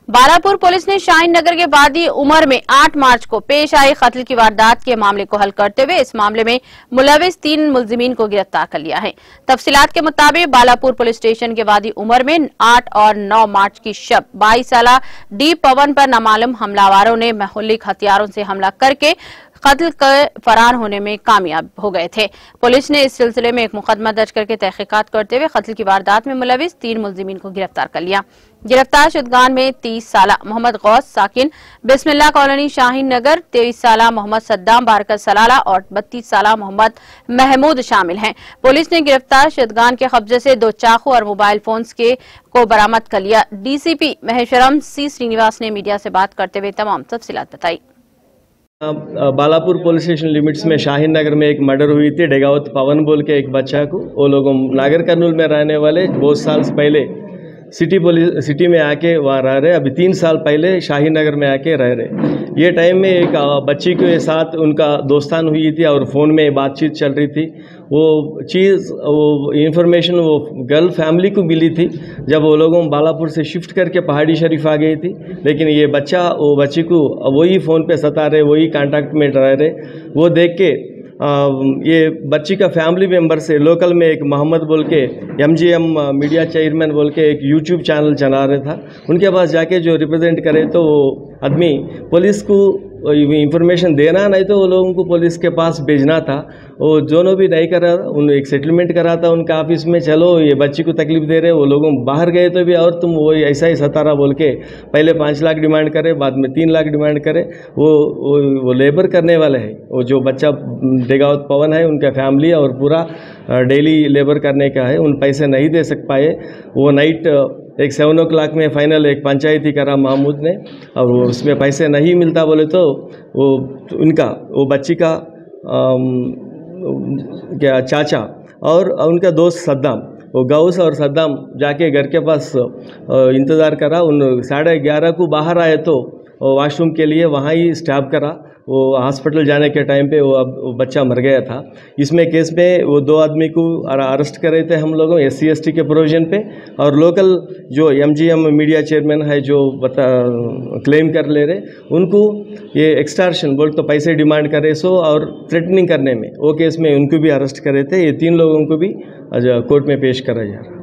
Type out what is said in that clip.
Balapur police ने शाहीन नगर के वादी उमर में 8 मार्च को पेश आई कत्ल की वारदात के मामले को हल करते हुए इस मामले में मुलविस 3 मुलजिमीन को गिरफ्तार कर लिया है। तफसीलात के मुताबिक बालापुर पुलिस स्टेशन के वादी उमर में 8 और 9 मार्च की शब 22 साला डी पवन पर नामालूम हमलावरों ने महलिक हथियारों से हमला करके कत्ल कर फरार होने में कामयाब हो गए थे। पुलिस ने इस सिलसिले में एक मुकदमा दर्ज करके तहकीकात करते हुए कत्ल की वारदात में मुलविस 3 मुलजिमीन को गिरफ्तार कर लिया। गिरफ्तार शुदगान में 30 साला मोहम्मद गौस साकिन बिस्मिल्लाह कॉलोनी शाहीन नगर, 23 साला मोहम्मद सद्दाम बारकत सलाला और 32 साला मोहम्मद महमूद शामिल हैं। पुलिस ने गिरफ्तार शुदगान के कब्जे से 2 चाकू और मोबाइल फोन्स को बरामद कर लिया। डीसीपी महेश्वरम सी श्रीनिवास ने मीडिया से बात करते हुए तमाम तफसीलात बताई। बालापुर पुलिस स्टेशन लिमिट्स में शाहीन नगर में एक मर्डर हुई थी। डेगावत पवन बोल के एक बच्चा को, वो लोग नागर कर्नूल में रहने वाले बहुत साल पहले सिटी में आके वहाँ रह रहे। अभी 3 साल पहले शाहीन नगर में आके रह रहे। ये टाइम में एक बच्ची के साथ उनका दोस्तान हुई थी और फ़ोन में बातचीत चल रही थी। वो इंफॉर्मेशन वो गर्ल फैमिली को मिली थी जब वो लोगों बालापुर से शिफ्ट करके पहाड़ी शरीफ आ गई थी। लेकिन ये वो बच्ची को वही फ़ोन पे सता रहे, वही कांटेक्ट में रह रहे। वो देख के ये बच्ची का फैमिली मेंबर से लोकल में एक मोहम्मद बोल के MGM मीडिया चेयरमैन बोल के एक YouTube चैनल चला रहा था। उनके पास जाके जो रिप्रेजेंट करे तो वो आदमी पुलिस को इंफॉर्मेशन देना, नहीं तो वो लोगों को पुलिस के पास भेजना था। वो दोनों भी नहीं करा, उन एक सेटलमेंट करा था उनका ऑफिस में। चलो ये बच्ची को तकलीफ दे रहे, वो लोगों बाहर गए तो भी और तुम वो ऐसा ही सतारा बोल के पहले 5 लाख डिमांड करे, बाद में 3 लाख डिमांड करे। वो लेबर करने वाले हैं। वो जो बच्चा डेगावत पवन है उनका फैमिली और पूरा डेली लेबर करने का है, उन पैसे नहीं दे सक पाए। वो नाइट एक 7 o'clock में फाइनल एक पंचायती करा महमूद ने, और वो उसमें पैसे नहीं मिलता बोले तो वो बच्ची का क्या चाचा और उनका दोस्त सद्दाम, वो गौस और सद्दाम जाके घर के पास इंतज़ार करा। उन 11:30 को बाहर आए तो वॉशरूम के लिए वहाँ ही स्टैब करा। वो हॉस्पिटल जाने के टाइम पे वो बच्चा मर गया था। इसमें केस में वो 2 आदमी को अरेस्ट करे थे हम लोगों SC ST के प्रोविजन पे, और लोकल जो MGM मीडिया चेयरमैन है जो क्लेम कर ले रहे, उनको ये एक्सटॉर्शन बोल तो पैसे डिमांड करे और थ्रेटनिंग करने में वो केस में उनको भी अरेस्ट करे थे। ये 3 लोगों को भी कोर्ट में पेश करा जा रहा है।